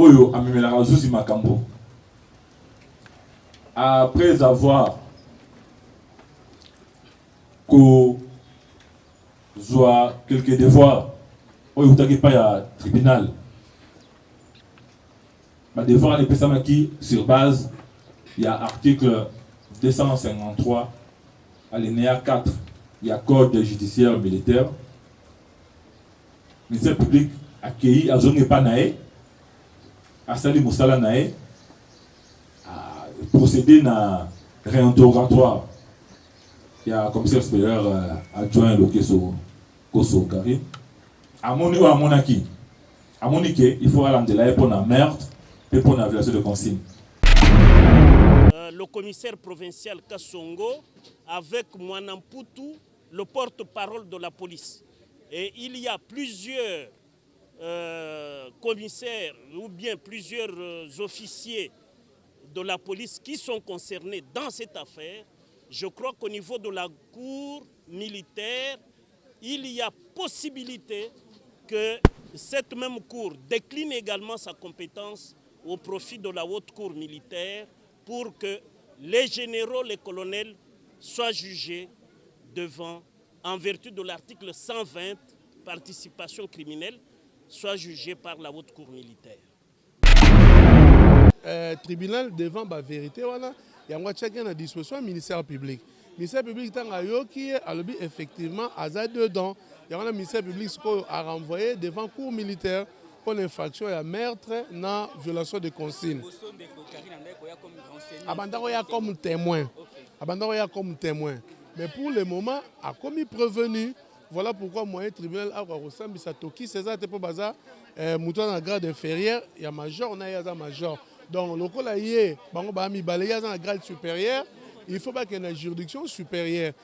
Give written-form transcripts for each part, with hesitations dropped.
Oyo Amimela Zuzi Makambo. Après avoir quelques devoirs, Oyo Utaki pas ya tribunal. Ma devoir n'est pas qui sur base, il y a article 253, alinéa 4, il y a code judiciaire militaire. Le ministère public accueilli à zone pas naé, à Sali Moussala naé, à procéder à réinterrogatoire. Il y a un commissaire supérieur adjoint le Koso Karim. À mon niveau, à mon acquis, à mon niveau, il faut aller là pour la merde et pour la violation de consigne. Le commissaire provincial Kassongo avec Mwanamputu, le porte-parole de la police. Et il y a plusieurs commissaires ou bien plusieurs officiers de la police qui sont concernés dans cette affaire. Je crois qu'au niveau de la cour militaire, il y a possibilité que cette même cour décline également sa compétence au profit de la haute cour militaire pour que les généraux, les colonels soient jugés devant, en vertu de l'article 120, participation criminelle, soient jugés par la haute cour militaire. Tribunal devant la vérité, il y a chacun à disposition du ministère public. Le ministère public qui a effectivement à dedans. Il y a un ministère public qui a renvoyé devant la cour militaire pour l'infraction et meurtre dans violation de consigne. Abandaroya comme témoin. Abandaroya comme témoin. Mais pour le moment, a commis prévenu. Voilà pourquoi moi, le tribunal a ressemblé à Toki. C'est ça, pour bazar. Mouton en grade inférieur, il y a major, on a un major. Donc, le cas il y a un grade supérieur. Il faut pas qu'il y ait une juridiction supérieure.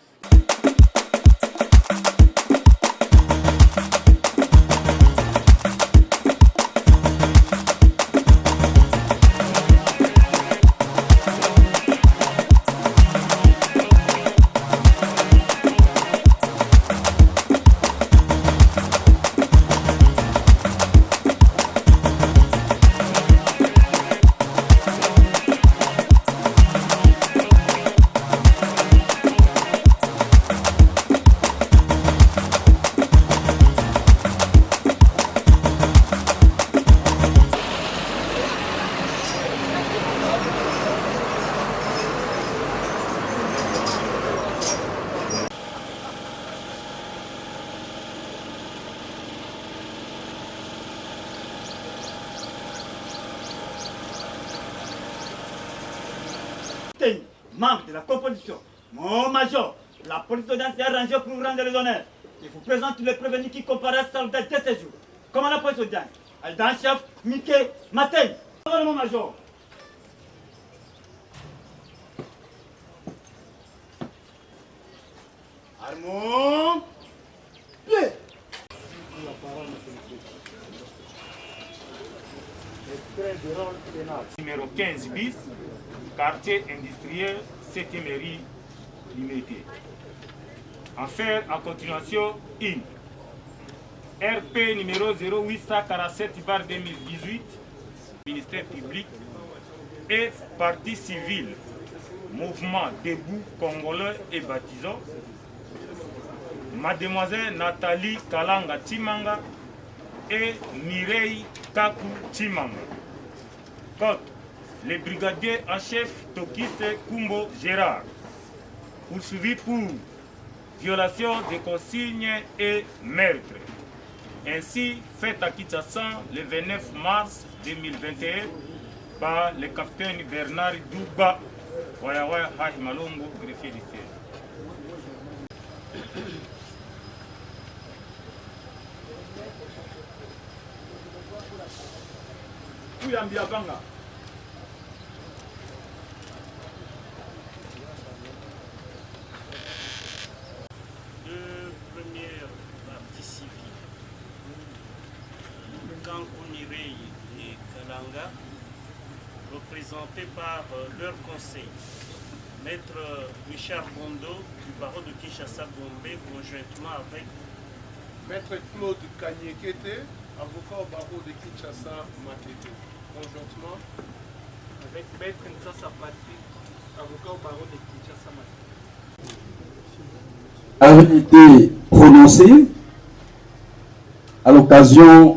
Membre de la composition, mon major, la police d'audience est arrangée pour vous rendre les honneurs. Il vous présente tous les prévenus qui comparaissent à la date de ce jour. Comment la police d'audience? Adjudant-chef Mickey Maten. Mon major. Armons. Pied. Numéro 15 bis, quartier industriel 7e mairie limitée. Affaire en continuation 1. RP numéro 0847/2018, ministère public et partie civile, mouvement debout congolais et baptisant. Mademoiselle Nathalie Kalanga Timanga et Mireille Kaku Timanga. Code, le brigadier en chef Tokise Kumbo Gérard, poursuivi pour violation des consignes et meurtre. Ainsi fait à Kinshasa le 29 mars 2021 par le capitaine Bernard Douba, Wayawaya Haj Malongo, greffier du ciel. Uyambiabanga. Deux premières parties civiles, Kankounirei et Kalanga, représentés par leur conseil, Maître Richard Bondo du barreau de Kinshasa-Gombe, conjointement avec Maître Claude Kanyekete, avocat au barreau de Kinshasa-Makete. conjointement avec Maître Nzasa Patrick, avocat au barreau de Kinshasa Matin. Avait été prononcé à l'occasion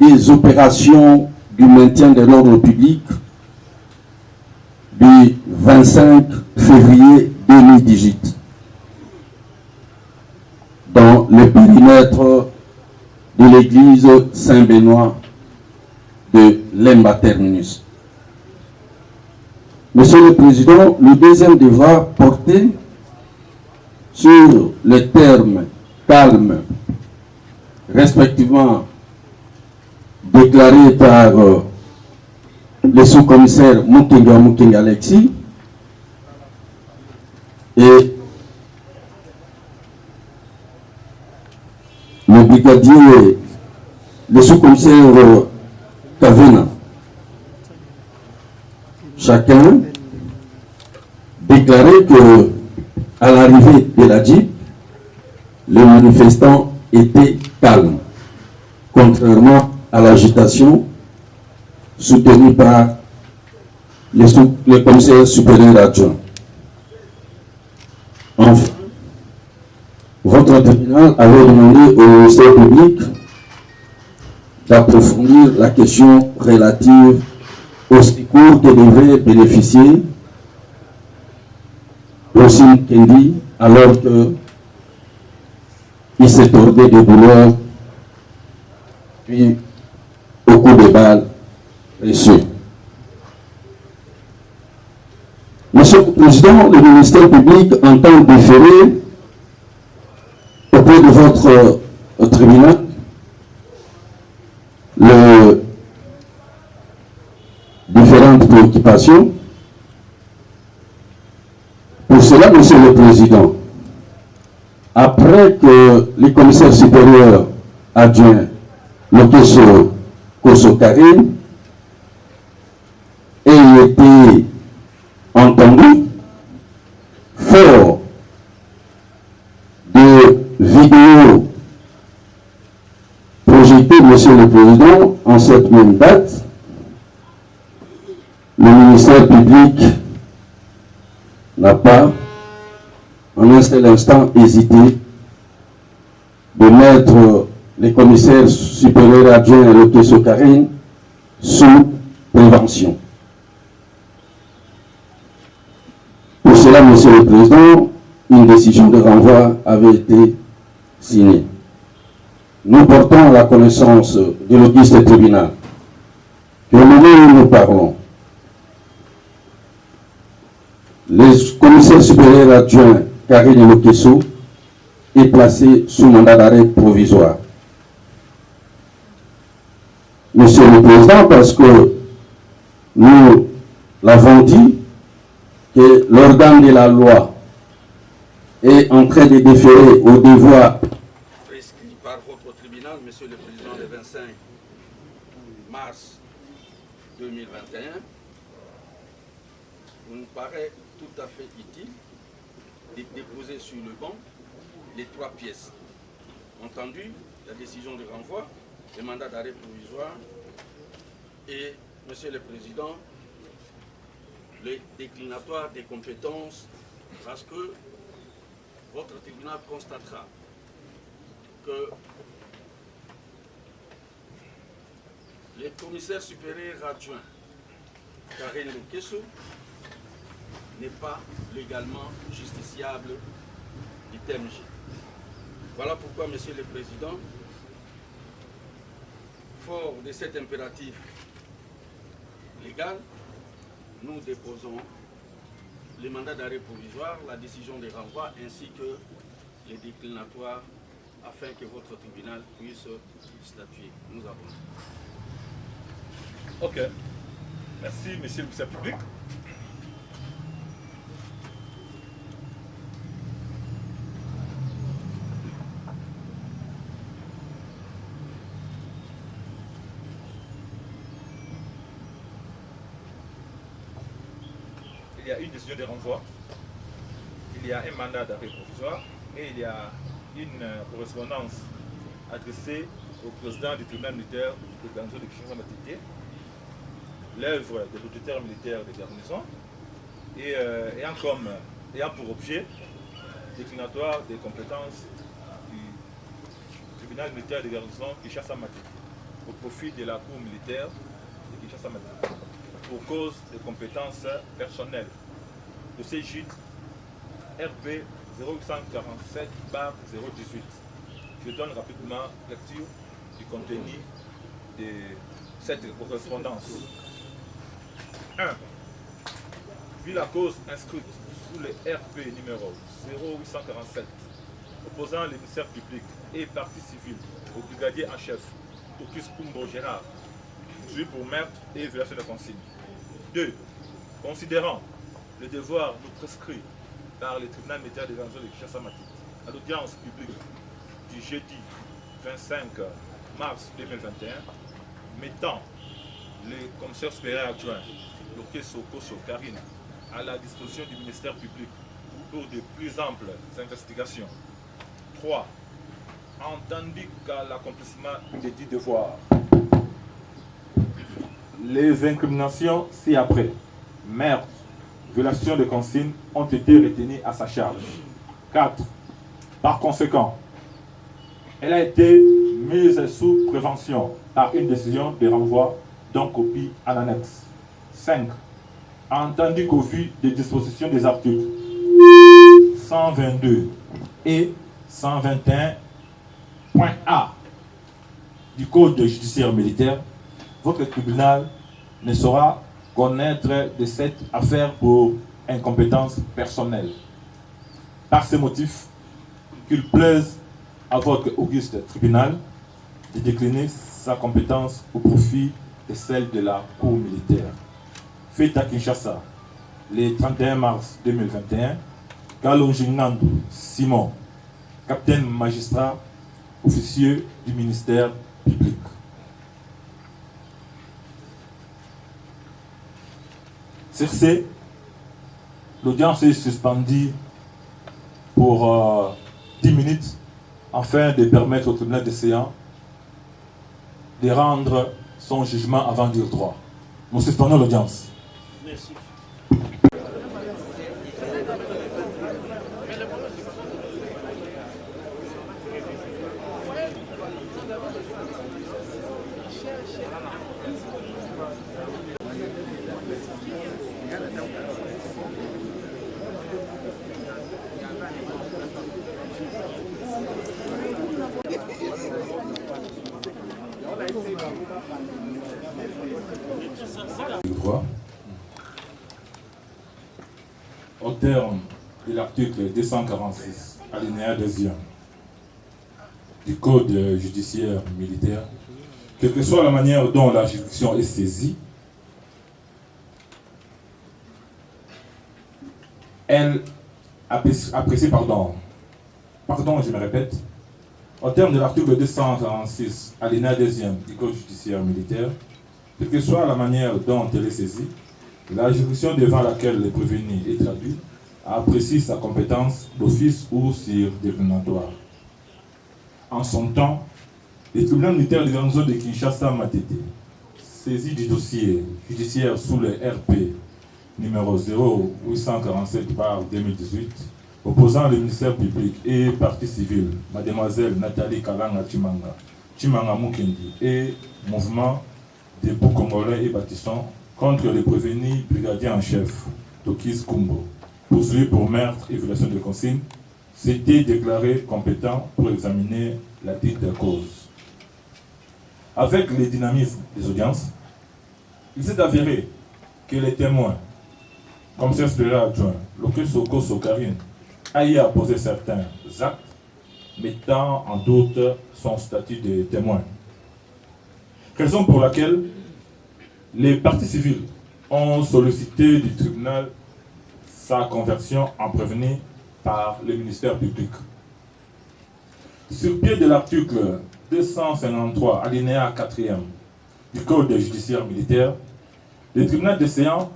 des opérations du maintien de l'ordre public du 25 février 2018 dans le périmètre de l'église Saint-Benoît de Lemba Terminus. Monsieur le Président, le deuxième devra porter sur les termes calmes, respectivement déclarés par le sous-commissaire Mukenga Alexis et le brigadier, le sous-commissaire Kavena. Chacun déclarait que à l'arrivée de la Jeep, les manifestants étaient calmes, contrairement à l'agitation soutenue par le commissaire supérieur adjoint. Enfin, votre tribunal avait demandé au ministère public d'approfondir la question relative au secours que devrait bénéficier Rosim Kendi alors qu'il s'est tordé de douleur puis au coup de balle reçu. Monsieur le Président, le ministère public entend déférer auprès de votre tribunal les différentes préoccupations. Pour cela, Monsieur le Président, après que les commissaires supérieurs adjoints Lokeso Koso-Karine aient été entendus, fort de vidéos projetées, Monsieur le Président, en cette même date, le ministère public n'a pas en un seul instant hésité de mettre les commissaires supérieurs adjoints à Lokeso Karine sous prévention. Pour cela, Monsieur le Président, une décision de renvoi avait été signée. Nous portons à la connaissance de l'auguste tribunal qu'au moment où nous parlons, le commissaire supérieur adjoint Karine Lokeso est placé sous mandat d'arrêt provisoire. Monsieur le Président, parce que nous l'avons dit, que l'organe de la loi est en train de déférer au devoir prescrit par votre tribunal, Monsieur le Président, le 25 mars 2021, il nous paraît tout à fait utile de déposer sur le banc les trois pièces. Entendu, la décision de renvoi, le mandat d'arrêt provisoire et, Monsieur le Président, le déclinatoire des compétences, parce que votre tribunal constatera que le commissaire supérieur adjoint Karine Lokeso n'est pas légalement justiciable du TMJ. Voilà pourquoi, Monsieur le Président, fort de cet impératif légal, nous déposons le mandat d'arrêt provisoire, la décision de renvoi ainsi que les déclinatoires afin que votre tribunal puisse statuer. Nous avons. Ok. Merci, Monsieur le Commissaire public. Il y a une décision de renvoi, il y a un mandat d'arrêt provisoire et il y a une correspondance adressée au président du tribunal militaire de Ganzo de Kinshasa Matete l'œuvre de l'auditeur militaire de garnison et ayant pour objet déclinatoire des compétences du tribunal militaire de garnison Kinshasa-Matete au profit de la cour militaire de Kinshasa-Matete pour cause de compétences personnelles de ces gîtes RB 0847/018. Je donne rapidement lecture du contenu de cette correspondance. 1. Vu la cause inscrite sous le RP numéro 0847 opposant le ministère public et partie civile au brigadier en chef Tokis Kumbo Gérard, jugé pour meurtre et violation de consigne. 2. Considérant le devoir nous prescrit par le tribunal militaire de garnison de Kinshasa-Matete à l'audience publique du jeudi 25 mars 2021, mettant le commissaire supérieur adjoint Loké Soko Karine à la disposition du ministère public pour de plus amples investigations. 3. Entendu qu'à l'accomplissement des dits devoirs, les incriminations ci-après, meurtre, violation de consignes, ont été retenues à sa charge. 4. Par conséquent, elle a été mise sous prévention par une décision de renvoi dont copie en annexe. 5. Entendu qu'au vu des dispositions des articles 122 et 121.A du Code judiciaire militaire, votre tribunal ne saura connaître de cette affaire pour incompétence personnelle. Par ces motifs, qu'il plaise à votre auguste tribunal de décliner sa compétence au profit de celle de la Cour militaire. Fait à Kinshasa, le 31 mars 2021, Kalonjinando Simon, capitaine magistrat, officier du ministère public. Sur ce, l'audience est suspendue pour 10 minutes afin de permettre au tribunal de séance de rendre son jugement avant dire droit. Nous suspendons l'audience. Merci. Au terme de l'article 246, alinéa 2e du Code judiciaire militaire, quelle que soit la manière dont la juridiction est saisie, elle apprécie, je me répète, au terme de l'article 246, alinéa 2e du Code judiciaire militaire, quelle que soit la manière dont elle est saisie, la juridiction devant laquelle le prévenu est traduit apprécie sa compétence d'office ou sur déclinatoire. En son temps, le tribunal militaire de garnison de Kinshasa-Matete, saisi du dossier judiciaire sous le RP numéro 0847/2018, opposant le ministère public et partie civile, mademoiselle Nathalie Kalanga Chimanga Mukendi et mouvement des Congolais et bâtissons contre le prévenu brigadier en chef Tokis Kumbo, poursuivi pour meurtre et violation de consigne, s'était déclaré compétent pour examiner la dite cause. Avec le dynamisme des audiences, il s'est avéré que les témoins, commissaire supérieur adjoint Loké Soko Karine, a y apposé certains actes mettant en doute son statut de témoin. Raison pour laquelle les parties civiles ont sollicité du tribunal sa conversion en prévenu par le ministère public. Sur pied de l'article 253, alinéa 4e du Code judiciaire militaire, le tribunal de séance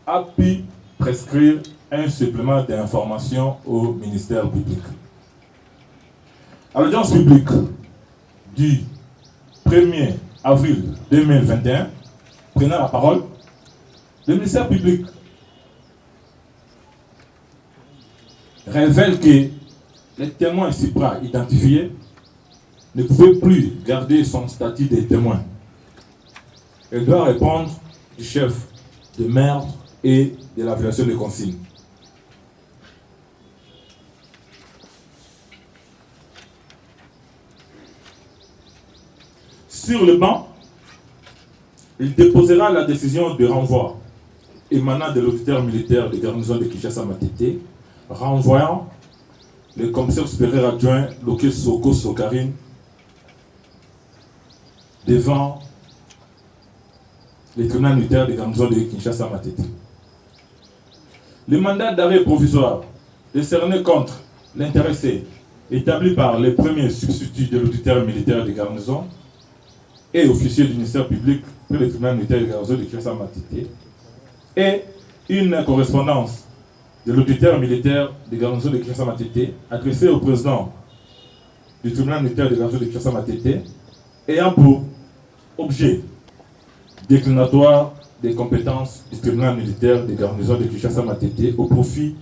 a pu prescrire un supplément d'information au ministère public. À l'audience publique du 1er avril 2021, prenant la parole, le ministère public révèle que les témoins identifiés ne pouvaient plus garder son statut de témoin. Elle doit répondre du chef de meurtre et de la violation des consignes. Sur le banc, il déposera la décision de renvoi émanant de l'auditeur militaire de garnison de Kinshasa-Matete, renvoyant le commissaire supérieur adjoint Loke Soko Sokarine devant les tribunaux militaires de garnison de Kinshasa-Matete. Le mandat d'arrêt provisoire décerné contre l'intéressé établi par les premiers substituts de l'auditeur militaire de garnison et officier du ministère public pour les tribunaux militaires de garnison de Kinshasa-Matete et une correspondance de l'auditeur militaire de garnison de Kinshasa-Matete adressée au président du tribunal militaire de garnison de Kinshasa-Matete ayant pour objet déclinatoire des compétences du tribunal militaire de garnison de Kinshasa-Matete au profit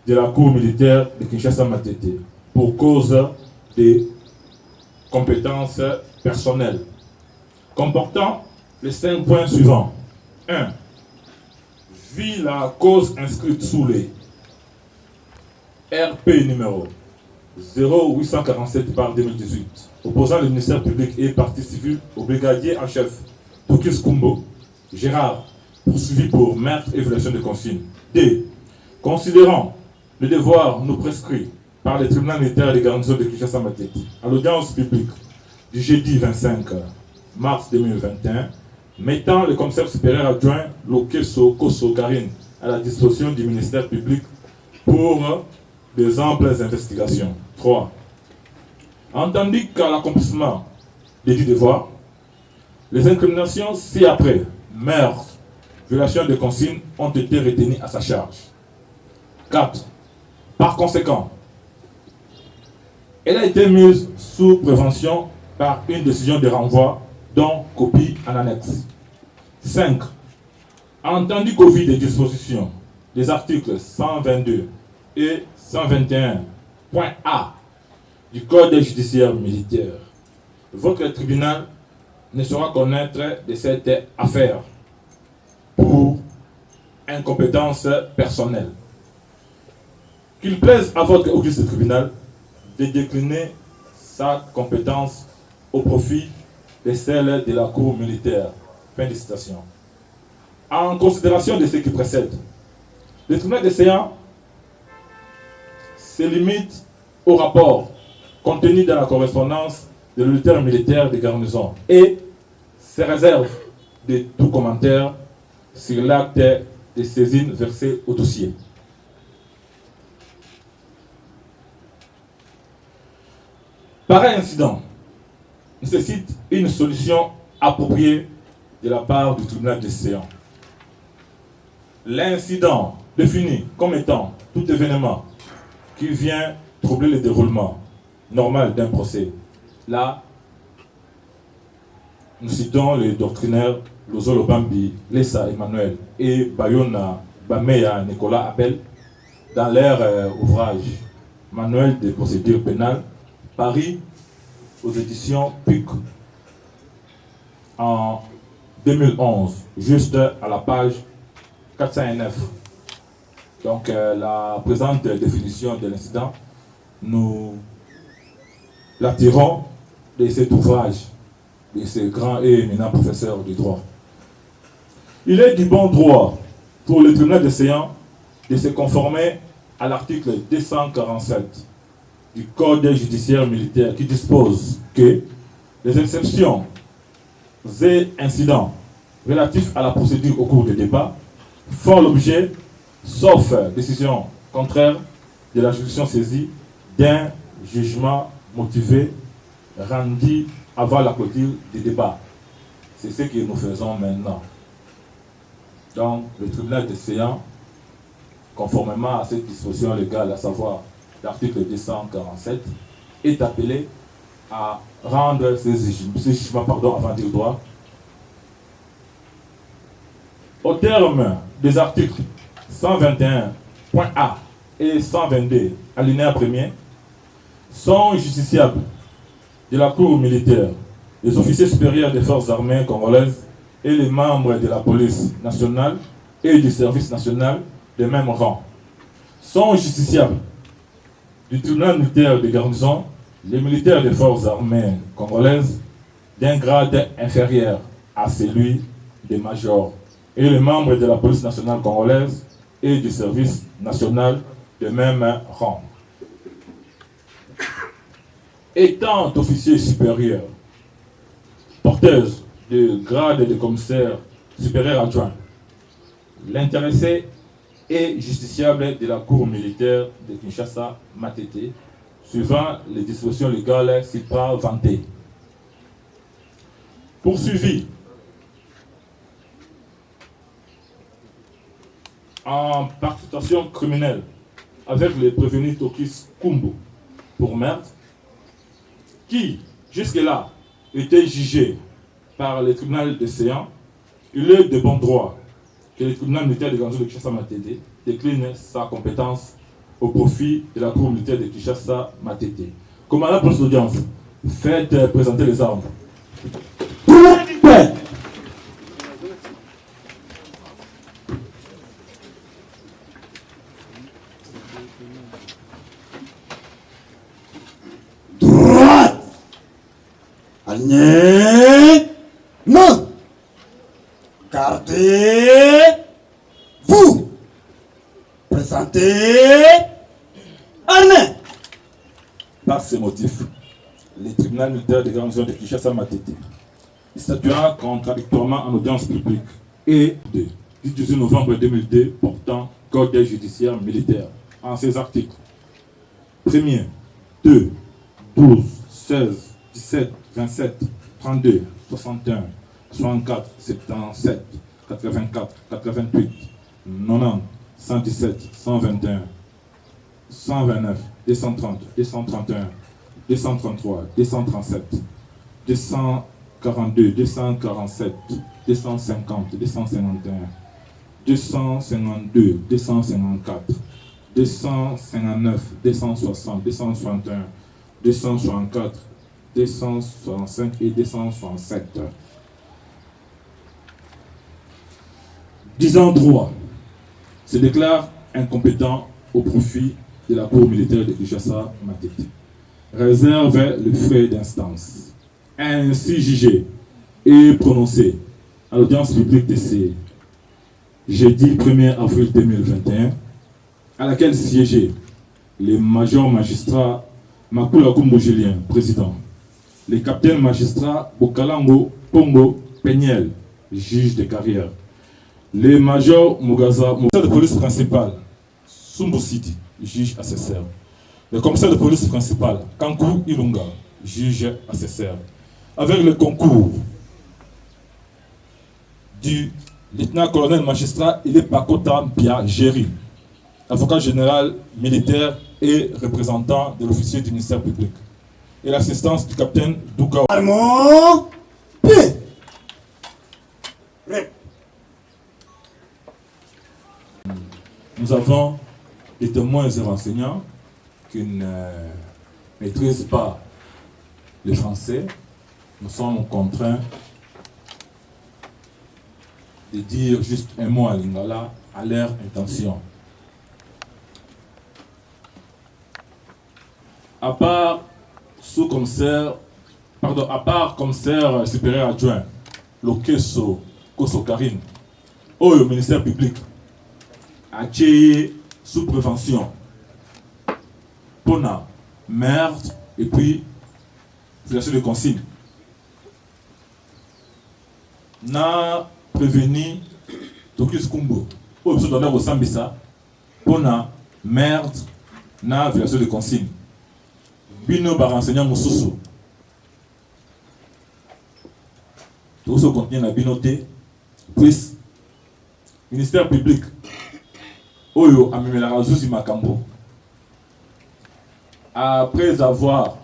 de la cour militaire de Kinshasa-Matete pour cause des compétences personnelles, comportant les 5 points suivants. 1. Vu la cause inscrite sous les RP numéro 0847 par 2018, opposant le ministère public et partie civile au brigadier en chef Tokis Kumbo Gérard, poursuivi pour meurtre et violation de consignes. D. Considérant le devoir nous prescrit par les tribunaux militaires de garnison de Kinshasa-Matete à l'audience publique du jeudi 25 mars 2021, mettant le commissaire supérieur adjoint Loke Soko Sokarine à la disposition du ministère public pour des amples investigations. 3. Entendu qu'à l'accomplissement des dits devoirs, les incriminations ci-après, meurtre, violation de consignes, ont été retenues à sa charge. 4. Par conséquent, elle a été mise sous prévention par une décision de renvoi dont copie en annexe. 5. Entendu qu'au vu des dispositions des articles 122 et 121.a du Code judiciaire militaire, votre tribunal ne saura connaître de cette affaire pour incompétence personnelle. Qu'il plaise à votre auguste tribunal de décliner sa compétence au profit de celle de la cour militaire. Fin de citation. En considération de ce qui précède, le tribunal des séances se limite au rapport contenu dans la correspondance de l'auditeur militaire de garnison et se réserve de tout commentaire sur l'acte de saisine versé au dossier. Pareil incident nécessite une solution appropriée de la part du tribunal des séances. L'incident défini comme étant tout événement qui vient troubler le déroulement normal d'un procès. Là, nous citons les doctrinaires Lozolo Bambi, Lessa Emmanuel et Bayona Bameya Nicolas Abel dans leur ouvrage Manuel des procédures pénales, paru aux éditions PUC en 2011, juste à la page 409. Donc la présente définition de l'incident, nous l'attirons de cet ouvrage de ces grands et éminents professeurs du droit. Il est du bon droit pour le tribunal des séances de se conformer à l'article 247 du Code judiciaire militaire qui dispose que les exceptions et incidents relatifs à la procédure au cours des débats font l'objet, sauf décision contraire de la juridiction saisie, d'un jugement motivé rendu avant la clôture des débats. C'est ce que nous faisons maintenant. Donc, le tribunal des séances, conformément à cette disposition légale, à savoir l'article 247, est appelé à rendre ces jugements avant dire droit Au terme des articles 121.a et 122, alinéa 1er, sont justiciables de la Cour militaire les officiers supérieurs des forces armées congolaises et les membres de la police nationale et du service national de même rang. Sont justiciables du tribunal militaire de garnison les militaires des forces armées congolaises d'un grade inférieur à celui des majors et les membres de la police nationale congolaise et du service national de même rang. Étant officier supérieur, porteuse de grade de commissaire supérieur adjoint, l'intéressé est justiciable de la Cour militaire de Kinshasa Matete, suivant les dispositions légales ci-par vantées. Poursuivi en participation criminelle avec le prévenu Tokis Kumbo pour meurtre, qui jusque-là était jugé par le tribunal de Séan, il est de bon droit que le tribunal militaire de garnison de Kinshasa Matete décline sa compétence au profit de la Cour militaire de Kinshasa Matete. Commandant pour cette audience, faites présenter les armes. Droite. Alignez. Main. Gardez-vous. Présentez. Armée. Par ces motifs, le tribunal militaire de garnison de Kinshasa Matete statuera contradictoirement en audience publique et du 18 novembre 2002 portant Code judiciaire militaire en ses articles 1er, 2, 12, 16, 17, 27, 32, 61, 64, 77, 84, 88, 90, 117, 121, 129, 230, 231, 233, 237, 242, 247, 250, 251, 252, 254, 259, 260, 261, 264, 265 et 267. Disant droit, se déclare incompétent au profit de la Cour militaire de Kinshasa Matete. Réserve le frais d'instance. Ainsi jugé et prononcé à l'audience publique de ce jeudi 1er avril 2021, à laquelle siégeaient les majors magistrats Makula Kumbo Julien, président, les capitaines magistrats Bokalango Pongo Peñel, juge de carrière, les majors Mugaza, commissaire de police principal Sumbu Sidi, juge assesseur, le commissaire de police principal Kankou Ilunga, juge assesseur, avec le concours du lieutenant-colonel magistrat Ile Pakota Bia Géry, avocat général militaire et représentant de l'officier du ministère public, et l'assistance du capitaine Douga. Armons. Pied. Nous avons des témoins et renseignants qui ne maîtrisent pas le français. Nous sommes contraints de dire juste un mot à Lingala à leur intention. À part commissaire supérieur adjoint, Lokeso Koso Karine, au ministère public, a été sous prévention, Pona, meurtre et puis violation de consigne. Na prévenu Tokis Kumbo, au pseudo Sambisa, Pona, meurtre, na violation de consigne. Bino par enseignant Moussousou. Tout ce contenu na binoté, puis ministère public, Oyo Amimela Razouzi Makambo, après avoir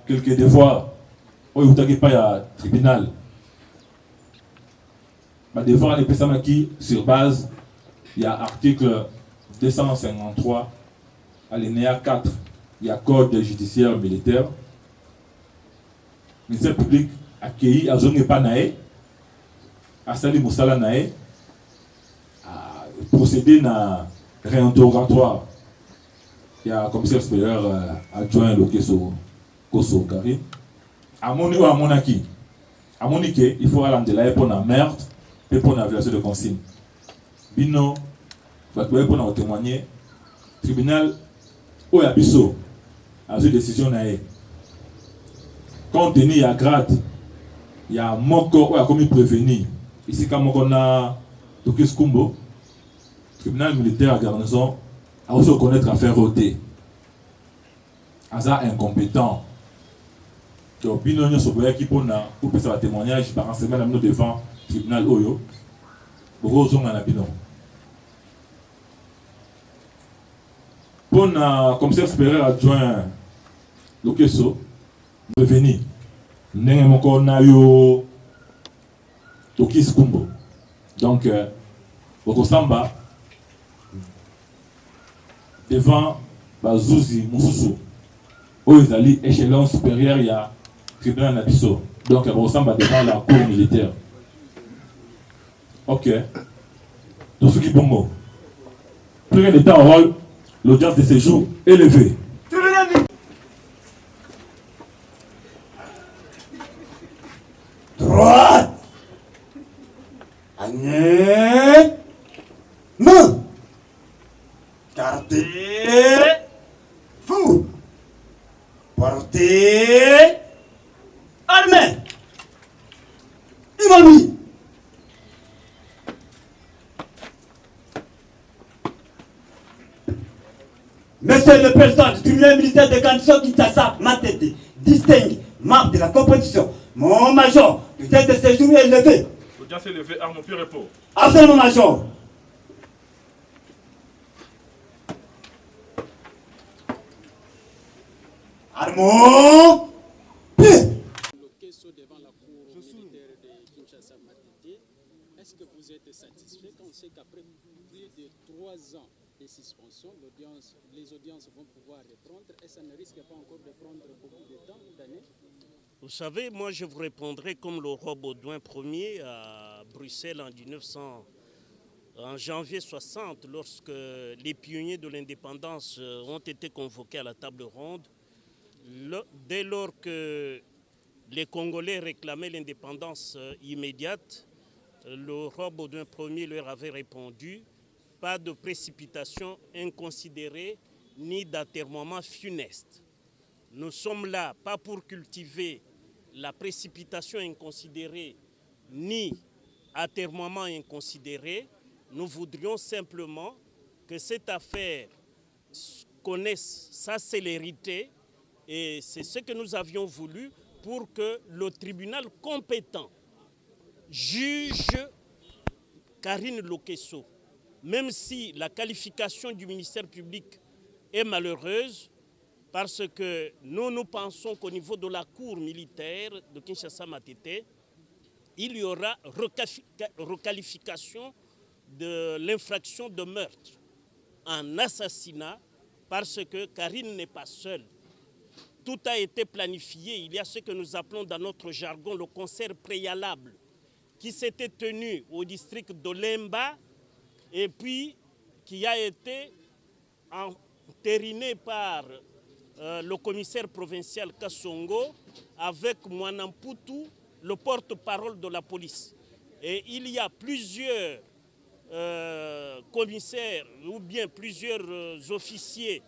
quelques devoirs oyo eutaki epai ya tribunal badevoir wana epesamaki sur base ya article 253 alinéa 4 ya code judiciaire militaire. Ministère public akei azongi epai na ye asali mosala na ye procéder na réinterrogatoire. Il y a un commissaire supérieur adjoint Lokeso Koso Karim. À mon niveau, à mon acquis, à mon niveau, il faut aller là pour la meurtre et pour la violation de consigne. Bino, vous pouvez pour témoigner. Tribunal, où il y a biso, à cette décision nae. Compte tenu il y a grade, il y a moko où il y a commis prévenir. Ici quand on a Tokis Kumbo, tribunal militaire à garnison. À aussi connaître à faire voter. Asa incompétent. Donc, binonyo soboya qui pona pour faire un témoignage par un semaine devant le tribunal Oyo. Beaucoup ont un binon. Pour un commissaire supérieur adjoint Lokeso, revenu. N'est encore na yo Tokis Kumbo. Donc, Okosamba. Devant Bazouzi Moussou, où ils allaient échelon supérieur, il y a tribunal Nabiso. Donc, il ressemble devant la cour militaire. Ok. Tout ce qui est bon. Plus rien d'état en rôle, l'audience de séjour élevée. Droite. Agnès. Main. Carté. Fou. Porté. Armée. Imami. Monsieur le Président du tribunal militaire de Kandiso Kinshasa, Matete, distingue, membre de la compétition, mon major, du tête de séjour est levé. L'audience est levée, arme au plus repos. Absolument, major. Armand Lokeso devant la cour militaire de Kinshasa Matete. Est-ce que vous êtes satisfait quand on sait qu'après plus de 3 ans de suspension, les audiences vont pouvoir reprendre et ça ne risque pas encore de prendre beaucoup de temps, d'années? Vous savez, moi je vous répondrai comme le roi Baudouin Ier à Bruxelles en janvier 60, lorsque les pionniers de l'indépendance ont été convoqués à la table ronde. Dès lors que les Congolais réclamaient l'indépendance immédiate, le roi Baudouin Ier leur avait répondu: pas de précipitation inconsidérée ni d'atermoiement funeste. Nous sommes là pas pour cultiver la précipitation inconsidérée ni atermoiement inconsidéré. Nous voudrions simplement que cette affaire connaisse sa célérité. Et c'est ce que nous avions voulu pour que le tribunal compétent juge Karine Lokeso. Même si la qualification du ministère public est malheureuse, parce que nous pensons qu'au niveau de la cour militaire de Kinshasa Matete, il y aura requalification de l'infraction de meurtre en assassinat, parce que Karine n'est pas seule. Tout a été planifié. Il y a ce que nous appelons dans notre jargon le concert préalable qui s'était tenu au district de Lemba et puis qui a été entériné par le commissaire provincial Kassongo avec Mwanamputu, le porte-parole de la police. Et il y a plusieurs commissaires ou bien plusieurs officiers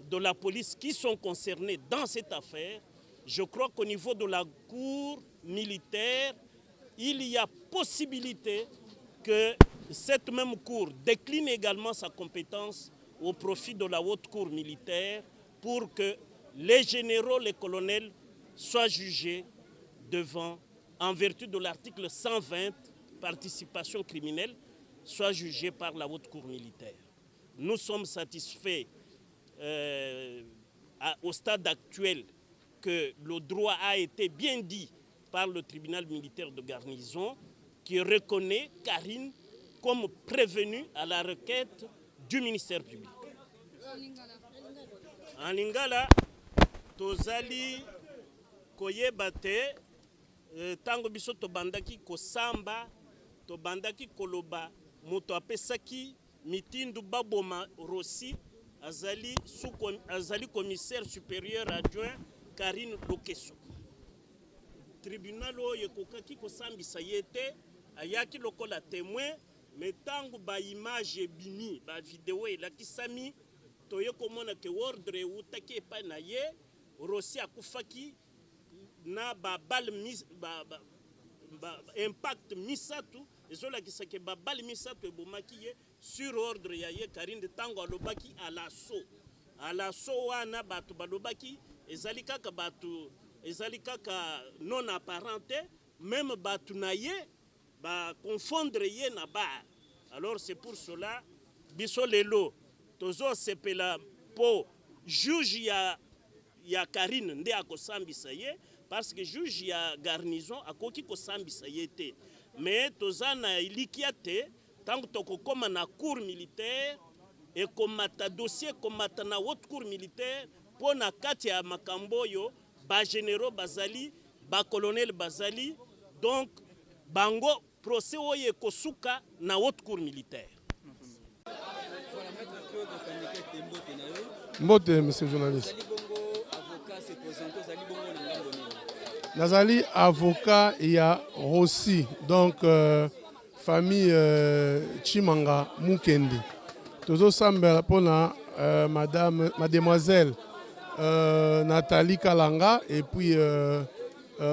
de la police qui sont concernés dans cette affaire. Je crois qu'au niveau de la cour militaire, il y a possibilité que cette même cour décline également sa compétence au profit de la haute cour militaire pour que les généraux, les colonels soient jugés devant, en vertu de l'article 120, participation criminelle, soient jugés par la haute cour militaire. Nous sommes satisfaits au stade actuel que le droit a été bien dit par le tribunal militaire de garnison qui reconnaît Karine comme prévenue à la requête du ministère public. En Lingala, tozali koyeba te tango biso tobandaki kosamba, tobandaki koloba moto apesaki mitindu baboma Rossi azali commissaire supérieur adjoint Karine Lokeso. Tribunal oyo ekokaki kosambisa ye te, ayaki lokola témoin, mais tango ba image ebimi, ba video elakisami, toye komona ke ordre eutaki epai na ye, Rossi akufaki na babal impact misatu, ezolakisa ke babal misatu ebomaki ye sur ordre ya ye Karine de tango alobaki à l'assaut. À l'assaut wana batu balobaki ezali kaka batu ezali kaka non apparenté, même batu na ye ba confondre ye na ba. Alors c'est pour cela biso lelo tozo sepela po juge ya Karine nde akosambisa ye, parce que juge ya garnison akoki kosambisa ye te. Mais tozana ilikia te tango tokokoma na cour militaire et komata dossier komata na haute cour militaire po na kati ya makambo yo ba généraux bazali, ba colonel bazali, donc bango procès oye kosuka na haute cour militaire. Mbote, monsieur le journaliste. Nazali avocat ya Rossi, donc famille Chimanga Mukendi. Tozo sambela pona mademoiselle Nathalie Kalanga et puis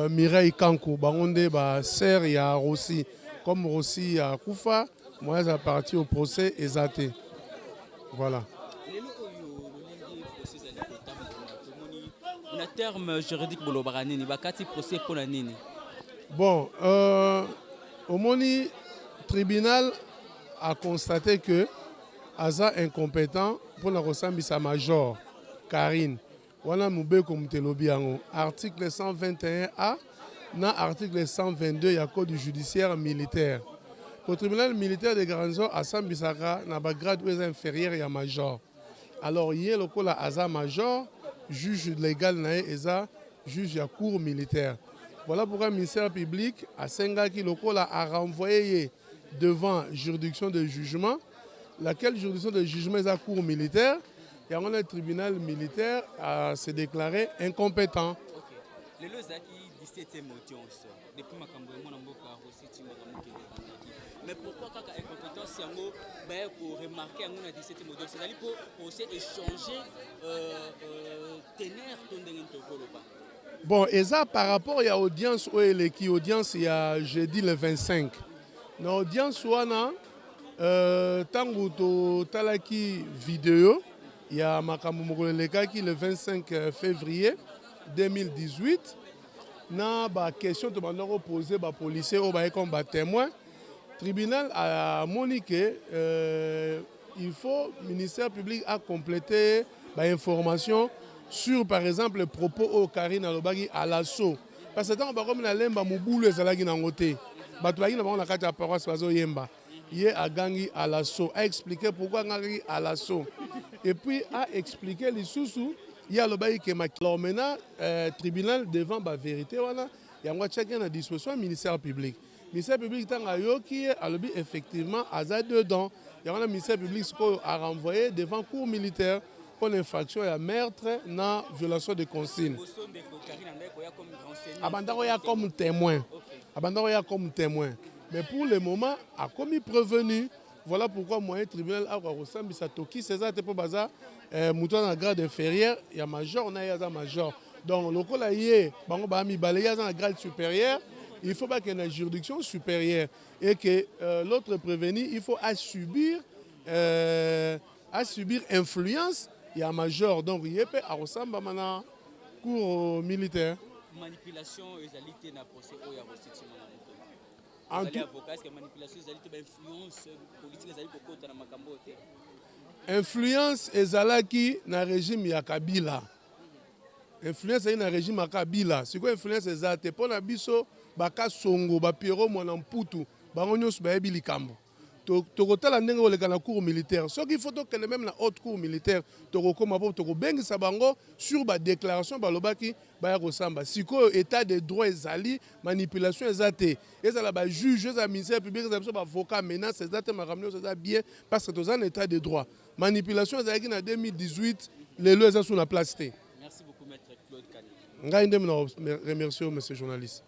Mireille Kankou, bangonde ba sœur ya Rossi. Comme Rossi a Koufa, moi j'ai parti au procès exaté. Voilà. Le terme juridique bolobaranini, bakati procès pour la nini. Bon, au moni tribunal a constaté que Aza incompétent pour la ressemble sa major Karine. Voilà moube comme telobi yango. Article 121A na article 122 ya code judiciaire militaire. Le tribunal militaire de garnison a sambisaka na ba grade inférieur ya major. Alors hier le col Aza major, juge légal na eza juge ya cour militaire. Voilà pourquoi le ministère public a sengaki le col a renvoyé devant juridiction de jugement, laquelle juridiction de jugement est la cour militaire, et alors le tribunal militaire a se déclaré incompétent. Le lozaki 17e audience depuis makambo mona mboka aussi timaka mukende. Mais pourquoi kaka incompétence yango ba ko remarquer yango na 17e audience, c'est-à-dire pour aussi échanger teneur tondenge tokoloba. Bon, et ça par rapport à l'audience, qui audience il y a jeudi le 25. Dans l'audience, tango to talaki vidéo, il y a makambo mokoleka qui le 25 février 2018. Na ba question to bandoko poser ba policier ou ba comme ba témoin. Tribunal a moniqué il faut ministère public a complété ba information sur par exemple le propos au Karine alobaki à l'assaut. Parce que tant comme na lemba mobulu ezalaki na ngote. Bato baki na bango na kati ya paroisse bazo yemba. Il a gagné à l'assaut, a expliqué pourquoi gagné à l'assaut. Et puis a expliqué les sous-sous. Il y a le bail qui est alors maintenant, tribunal devant la vérité, voilà. Il y a chacun à disposition ministère public. Le ministère public qui a effectivement à ça dedans. Il y a un ministère public qui a renvoyé devant cour militaire pour l'infraction et meurtre dans violation de consignes. Abandaroya comme témoin. Abandaroya comme témoin. Mais pour le moment, a commis prévenu. Voilà pourquoi moi, le tribunal a ressemblé à Toki. C'est ça, c'est pour bazar. Mouton dans la grade inférieure, il y a major, on a un major. Donc, le cas là, il y a un grade supérieur. Il faut pas qu'il y ait une juridiction supérieure. Et que l'autre prévenu, il faut subir influence. Il y a un major. Donc, il y a un ressemble à un cours militaire. Manipulation, égalité dans le procès. Influence ezalaki na régime ya Kabila. influence est un régime à Kabila. C'est quoi influence exacte? Pour la biso, baka songo, ba Pierrot, mon amputu, bangonyo subayebi likambo. Tokotala ndenge oleka na cour militaire. Ce qu'il faut que même la haute cour militaire, tokokoma po tokobengi sabango sur ba déclaration balobaki baya kosamba. Siko état de droit ezali, manipulation ezate. Ezala ba juge, ezala ministère public, ezala ba avocat menace ezate makamno ezala bien parce que tous en état de droit. Manipulation ezalaki na 2018, les lois sont sous la place. Merci beaucoup maître Claude Kani. Ngai ndem na remercier monsieur journaliste.